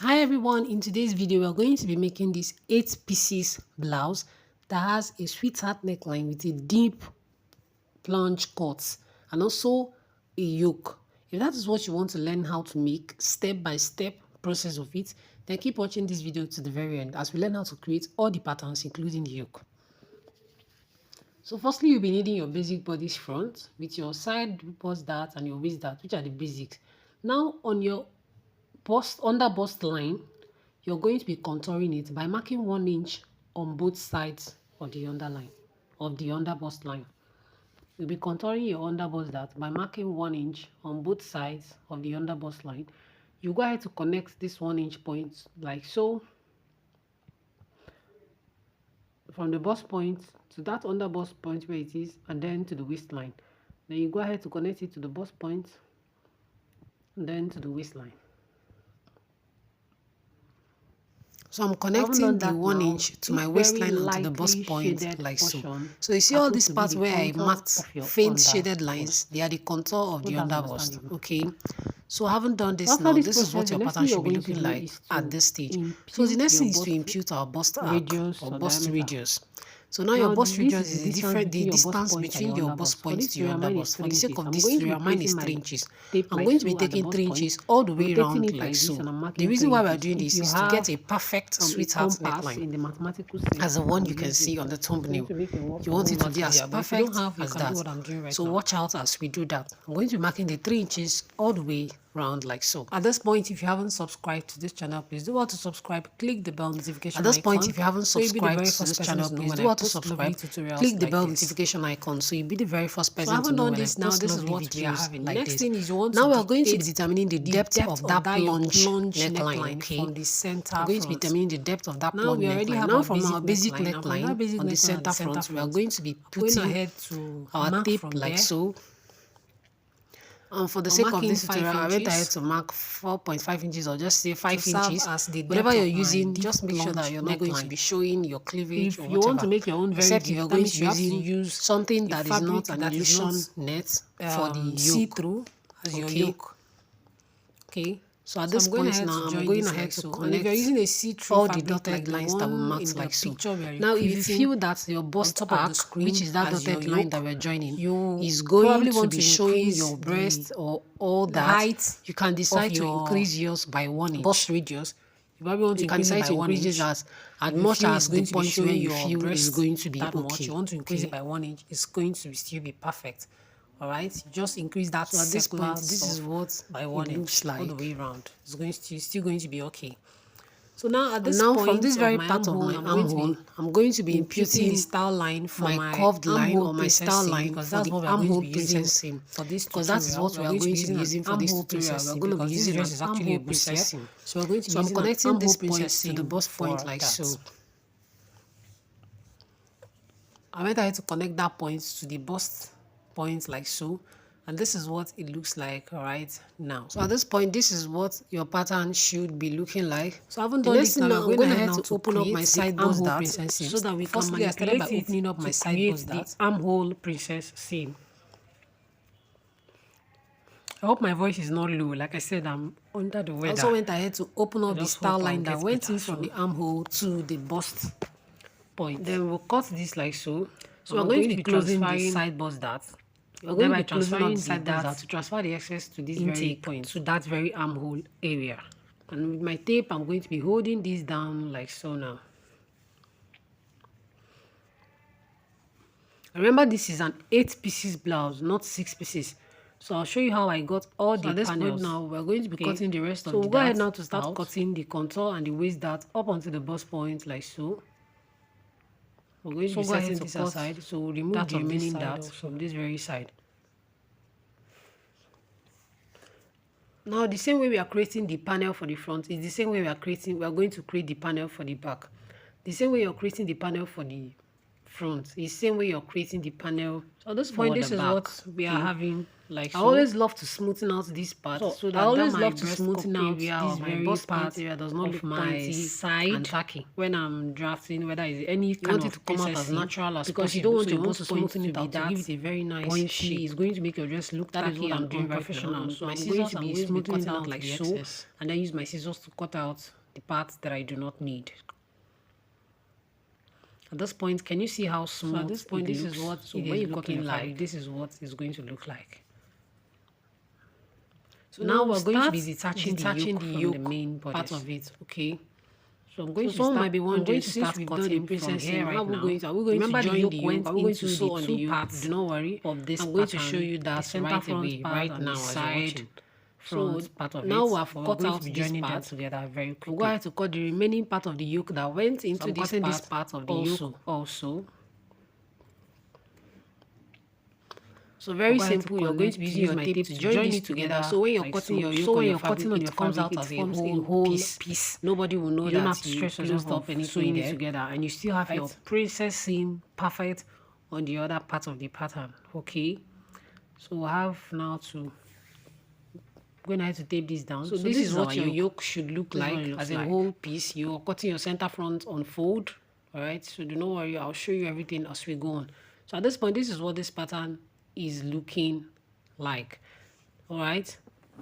Hi everyone, in today's video we are going to be making this 8 pieces blouse that has a sweetheart neckline with a deep plunge cut and also a yoke. If that is what you want to learn how to make step by step process of it, then keep watching this video to the very end as we learn how to create all the patterns including the yoke. So firstly, you'll be needing your basic bodice front with your side bust dart and your waist dart, which are the basics. Now on your under bust line, you're going to be contouring it by marking 1 inch on both sides of the underline of the under bust line. You'll be contouring your under bust dart by marking 1 inch on both sides of the under bust line. You go ahead to connect this 1 inch point like so, from the bust point to that under bust point where it is, and then to the waistline. Then you go ahead to connect it to the bust point and then to the waistline. So I'm connecting the 1 inch to my waistline and to the bust point like so. So you see all these parts where I marked faint shaded lines, they are the contour of the under bust. Okay. So I haven't done this now. This is what your pattern should be looking like at this stage. So the next thing is to impute our bust arc or bust radius. So now your bust radius is the distance between your bust point to your under bust. For the sake of this tutorial, mine is 3 inches. I'm going to be taking 3 inches all the way around like so. The reason why we are doing this is to get a perfect sweetheart neckline, as the one you can see on the thumbnail. You want it to be as perfect as that. So watch out as we do that. I'm going to be marking the 3 inches all the way round like so. At this point, if you haven't subscribed to this channel, please do want to subscribe. Click the bell notification icon. At this point, if you haven't subscribed to this channel, please do want to subscribe. Click the bell notification icon so you'll be the very first person to know when I post lovely videos like this. Now we are going to be determining the depth of that plunge neckline. Okay, from the center. We're going to be determining the depth of that plunge neckline. Now from our basic neckline on the center front, we are going to be putting our tape like so. For the sake of this tutorial, I went ahead to mark 4.5 inches or just say 5 inches. Whatever you're using, just make sure that you're not going to be showing your cleavage or whatever. You want to make your own very except if you're going to use something that is not an illusion net for the see-through as your yoke. Okay. So at this point now, I'm going ahead to connect all the dotted lines that we marked like so. Now, if you feel that your bust arc, which is that dotted line that we're joining, is going to be showing your breast or all that, you can decide to increase yours by 1 inch. Bust radius. You can decide to increase it as much as the point where you feel is going to be okay. You want to increase it by 1 inch, it's going to still be perfect. All right, just increase that. So at this point, this is what by 1 inch like all the way around. It's going to still going to be okay. So now at this point, from this very part of my armhole, I'm going to be imputing the style line for my curved line or my style line because that's what we are going to be using for this tutorial. Because that is what we are going to be using for this tutorial. We're going to be using an armhole princess. So we're going to be using connecting this point to the bust point like so. I went ahead to connect that point to the bust point like so, and this is what it looks like right now. So at this point, this is what your pattern should be looking like. So I haven't done this now. I'm going ahead to open up my side bust dart so that we can manipulate by opening up my side bust dart armhole princess seam. I hope my voice is not low. Like I said, I'm under the weather. I also went ahead to open up the style line that went in from the armhole to the bust point. Then we'll cut this like so. So we're going to be closing the side bust dart. We're going to be transferring the side dart to transfer the excess to this intake point, to that very armhole area. And with my tape, I'm going to be holding this down like so now. Remember, this is an 8 pieces blouse, not 6 pieces. So I'll show you how I got all the panels. At this point now, we're going to be cutting the rest of the dart. So we'll go ahead now to start cutting the contour and the waist dart up onto the bust point like so. We're going to be setting this aside, so we'll remove the remaining darts from this very side. Now, the same way we are creating the panel for the front is the same way we are going to create the panel for the back. The same way you're creating the panel for the front is the same way you're creating the panel. So at this point, this is what we are having like so. I always love to smoothen out this part, so that I always love to smoothen out this very part area does not look my side and tacky when I'm drafting, whether it's any kind of to come out as natural as because possible. You don't want your boss to smoothen it out to give it a very nice shape. It's going to make your dress look tacky and unprofessional. So I'm going to be smoothing it out like so, and then use my scissors to cut out the parts that I do not need. At this point, can you see how smooth? So at this point, this is what so when you cut in like this is what it's going to look like. So now we're going to be detaching the yoke from the main part of it. Okay. So I'm going to start. Might be wondering since we've done the princessing right now. Are we going remember to join the yoke? Are we going to sew on the parts? Do not worry. Of this I'm going to show you that right away, right now, side. So part of now we have cut out this part together very quickly. We're going to cut the remaining part of the yoke that went into this part of the yoke also. So very simple. You're going to be using your tape to join it together. So when you're cutting your yoke, when you're cutting on your comes out as a whole piece. Nobody will know that you don't have to stress yourself up and sewing it together, and you still have your princess seam perfect on the other part of the pattern. Okay. So we'll have now to. Going to have to tape this down. So this is what your yoke should look like as a whole piece. You're cutting your center front on fold. All right. So do not worry. I'll show you everything as we go on. So at this point, this is what this pattern is looking like. All right.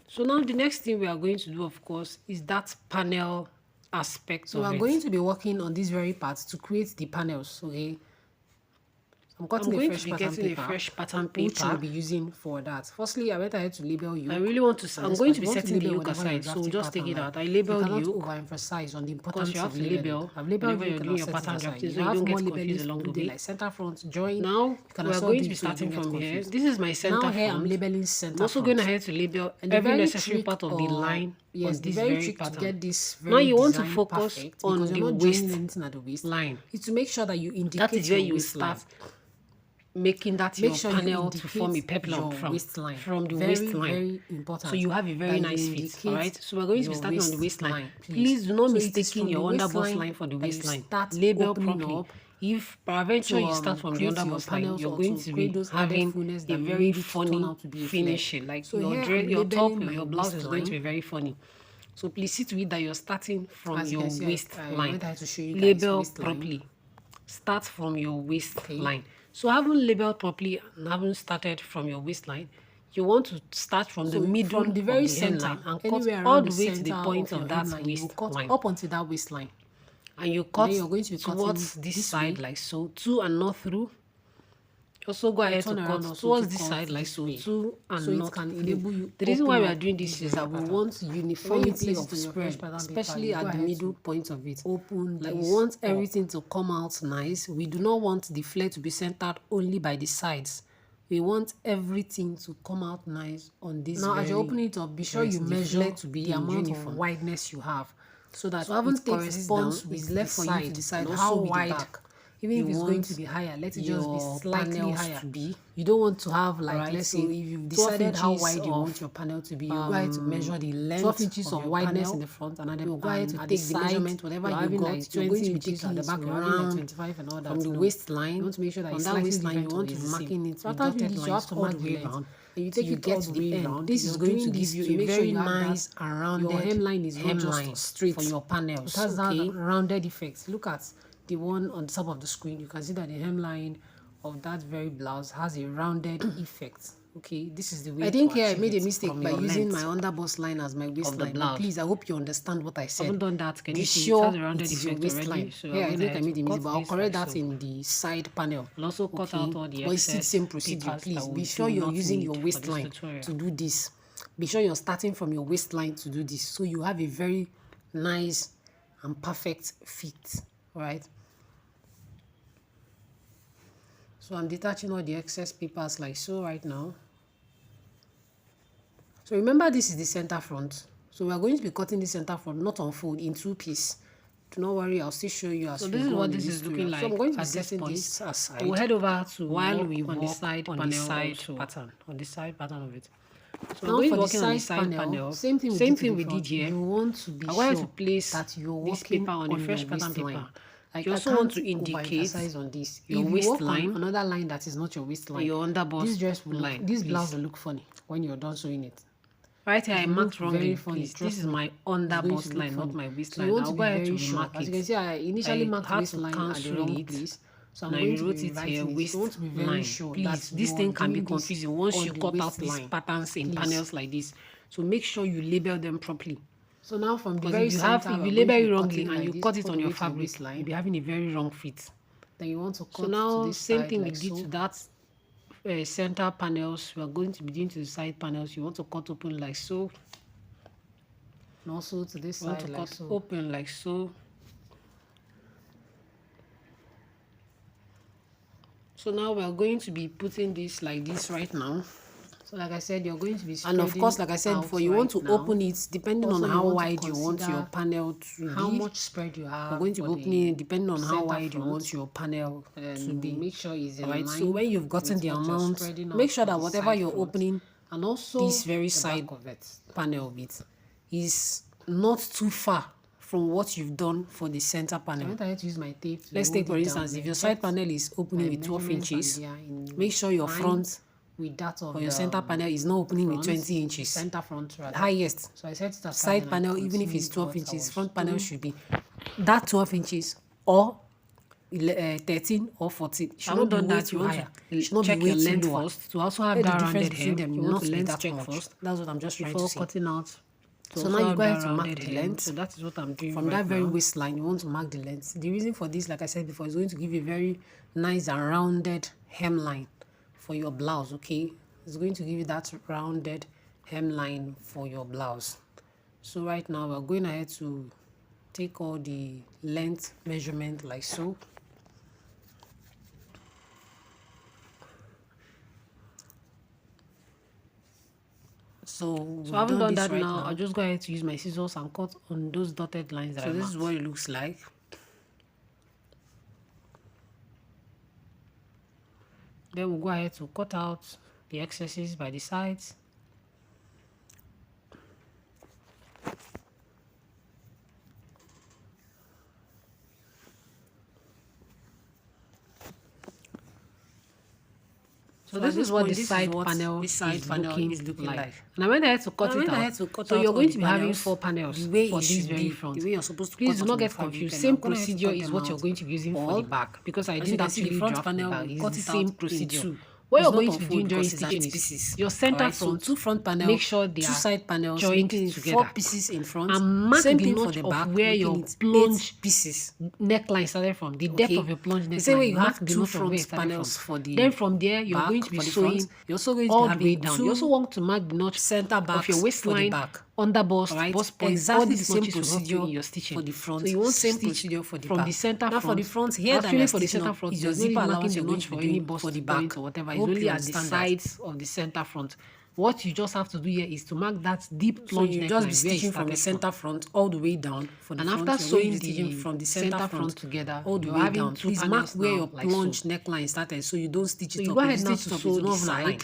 So now the next thing we are going to do, of course, is that panel aspect. So we are going to be working on this very part to create the panels. Okay. I'm going to be getting a fresh pattern paper which we'll be using for that. Firstly, I went ahead to label yoke. I really want to. I'm going to be setting the yoke aside, so just take it out. I labeled yoke. You cannot overemphasize on the importance of label. I've labeled yoke doing your pattern drafting, so you don't get confused along the way. Like center front, join. Now we are going to be starting from here. This is my center front. Now here I'm labeling center. I'm also going ahead to label every necessary part of the line. Yes, the very trick to get this very now you want to focus on the waistline. It's to make sure that you indicate that is where you start. Making that your panel to form a peplum from the waistline. Very important. So you have a very nice fit. All right. So we're going to be starting on the waistline. Please do not mistake your underbust line for the waistline. Label properly. If peradventure you start from the underbust line, you're going to be having a very funny finish. Like your top, your blouse is going to be very funny. So please see to it that you're starting from your waistline. Label properly. Start from your waistline. So having labeled properly and having started from your waistline, you want to start from the middle, from the very center, and cut all the way to the point of that waistline. Up until that waistline. And you cut towards this side like so, to and not through. Also go ahead to cut towards this side like so, to and not through. The reason why we are doing this is that we want uniformity of spread, especially at the middle point of it. Like we want everything to come out nice. We do not want the flare to be centered only by the sides. We want everything to come out nice on this. Now, as you open it up, be sure you measure to be the amount of wideness you have, so that it corresponds with left for you to decide how wide. Even if it's going to be higher, let it just be slightly higher. You don't want to have like, let's say, if you've decided how wide you want your panel to be, you go ahead to measure the length 12 inches of wideness in the front, and then you go ahead to take the measurement, whatever you got, like 20 inches at the back around 25 and all that. From the waistline, you want to make sure that it's slightly different. You want to be marking it with dotted lines, you have to mark the way around. And you take it get to the end. This is going to give you a very nice and rounded hemline is not just straight for your panels. It has that rounded effect. Look at the one on the top of the screen. You can see that the hemline of that very blouse has a rounded effect. Okay, this is the way. I think here I made a mistake by using my underbust line as my waistline. Please, I hope you understand what I said. I haven't done that. Can you see it has a rounded effect already? So yeah, I think I made a mistake, but I'll correct that in the side panel. I'll also cut out all the excess. But it's the same procedure. Please be sure you're using your waistline to do this. Be sure you're starting from your waistline to do this, so you have a very nice and perfect fit. All right. So I'm detaching all the excess papers like so right now. So remember, this is the center front. So we are going to be cutting the center front, not on fold, in two pieces. Do not worry, I'll still show you as we go. So this is what this is looking like. So I'm going to be setting this aside. We'll head over to while we work on the side pattern, on the side pattern of it. So now for the side panel, same thing we did here. You want to be sure to place that you're working on the fresh pattern paper. Like, you also want to indicate on this your waistline, another line that is not your waistline, your underbust. This dress will line. This blouse will look funny when you're done sewing it. Right here, I marked wrongly. Please, this is my underbust line, not my waistline. So I'll go ahead to mark it. As you can see, I initially marked waistline at the wrong place. So I'm going to write it here, waistline. Please, this thing can be confusing once you cut out these patterns in panels like this. So make sure you label them properly. So now from the very center, if you label it wrongly and you cut it on your fabric line, you'll be having a very wrong fit. Then you want to cut. So now same thing we did to that center panels. We are going to be doing to the side panels. You want to cut open like so. And also to this side, you want to cut open like so. So now we are going to be putting this like this right now. So like I said, you're going to be spreading. And of course, like I said before, you want to open it depending on how wide you want your panel to be. How much spread you have. You're going to be opening it depending on how wide you want your panel to be. Make sure it's in line. So when you've gotten the amount, make sure that whatever you're opening, and also this very side panel of it, is not too far from what you've done for the center panel. I had to use my tape. Let's take for instance, if your side panel is opening with 12 inches, make sure your front with that of your center panel is not opening with 20 inches. Center front, rather. Highest. So I said side panel, even if it's 12 inches, front panel should be that 12 inches or 13 or 14. You should not done that. You want to check your length first to also have that rounded hem. You want to length check first. That's what I'm just trying to say. Cutting out. So now you go ahead to mark the length. So that is what I'm doing from that very waistline. You want to mark the length. The reason for this, like I said before, is going to give you a very nice and rounded hemline for your blouse. Okay, it's going to give you that rounded hemline for your blouse. So right now we're going ahead to take all the length measurement like so. So I haven't done that now. I'll just go ahead to use my scissors and cut on those dotted lines. So this is what it looks like. Then we'll go ahead to cut out the excesses by the sides. So this is what the side panel is looking like. And I went ahead to cut it out. So you're going to be having 4 panels for this very front. Please do not get confused. Same procedure is what you're going to be using for the back, because I didn't actually draft the back. It's the same procedure. What you're going to be doing during stitching is your center front, 2 front panels, make sure they are 2 side panels joined together. 4 pieces in front, and mark the notch of where your plunge pieces neckline started from, the depth of your plunge neckline. Same way you have 2 front panels for the then from there you're going to be sewing. You're also going to all the way down. You also want to mark the notch center back of your waistline, underbust, bust point. Exactly the same procedure in your stitching for the front. So you want same procedure for the from back. The center now front. For the front here, actually for the center front, is your zipper marking the notch for any bust for the back or whatever. It's only at the sides of the center front. What you just have to do here is to mark that deep plunge neckline. You just be stitching from the center front all the way down. For the and front, after sewing the from the center front together, all the way down, please mark where your plunge neckline started, so you don't stitch it up. You go ahead now to sew the side.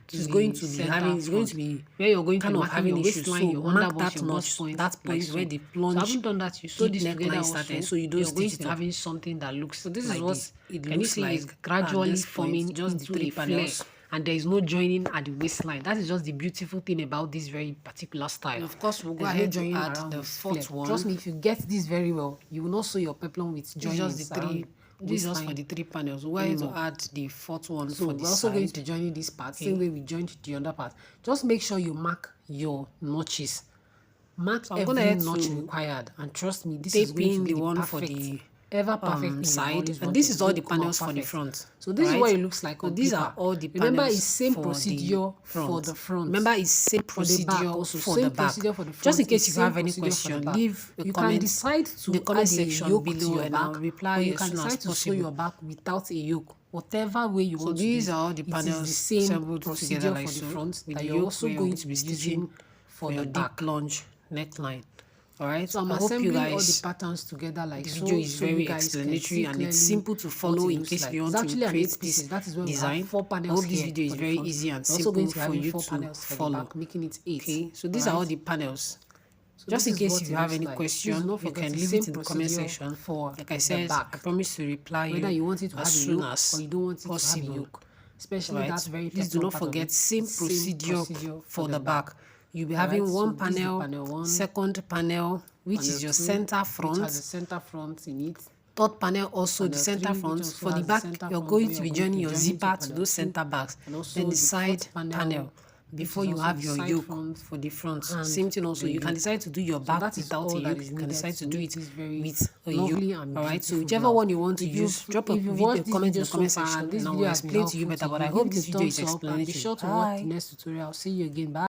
It's going to be having, it's going to be where you're going to be having a waistline, your mark that notch, that point where the plunge. So I haven't done that. You sew this together started, so you don't stitch it up. Having something that looks. So this is what it looks like, gradually forming just the 3 panels. And there is no joining at the waistline. That is just the beautiful thing about this very particular style. And of course, we'll go ahead to add the 4th one. Trust me, if you get this very well, you will not sew your peplum with joining. Just the 3. This is just for the 3 panels. We're going to add the 4th one for the side. We're also going to join this part, same way we joined the other part. Just make sure you mark your notches. Mark every notch required, and trust me, this is going to be the one for the ever perfect side, and this is all the panels for the front. So this is what it looks like. So these are all the panels. Remember, it's same procedure for the front. Remember, it's same procedure also for the back. Just in case you have any question, leave a comment. You can decide to the comment section below and I'll reply. You can decide to sew your back without a yoke, whatever way you want to do. So these are all the panels. The same procedure for the front that you're also going to be stitching for your deep plunge neckline. Alright, so I'm assembling all the patterns together like this. Video is very explanatory and it's simple to follow in case you want to create this design. 4 panels. I hope this video is very easy and simple for you to follow. Making it 8. Okay, so these are all the panels. Just in case if you have any question, you can leave it in the comment section. Like I said, I promise to reply you as soon as possible. Especially that's very important. Please do not forget same procedure for the back. You'll be having one panel, second panel, which is your center front. Third panel also the center front. For the back, you're going to be joining your zipper to those center backs. Then the side panel before you have your yoke for the front. Same thing also, you can decide to do your back without a yoke. You can decide to do it with a yoke. Alright, so whichever one you want to use, drop a video comment in the comment section and I will explain to you better. But I hope this video is explanatory. Be sure to watch the next tutorial. See you again. Bye.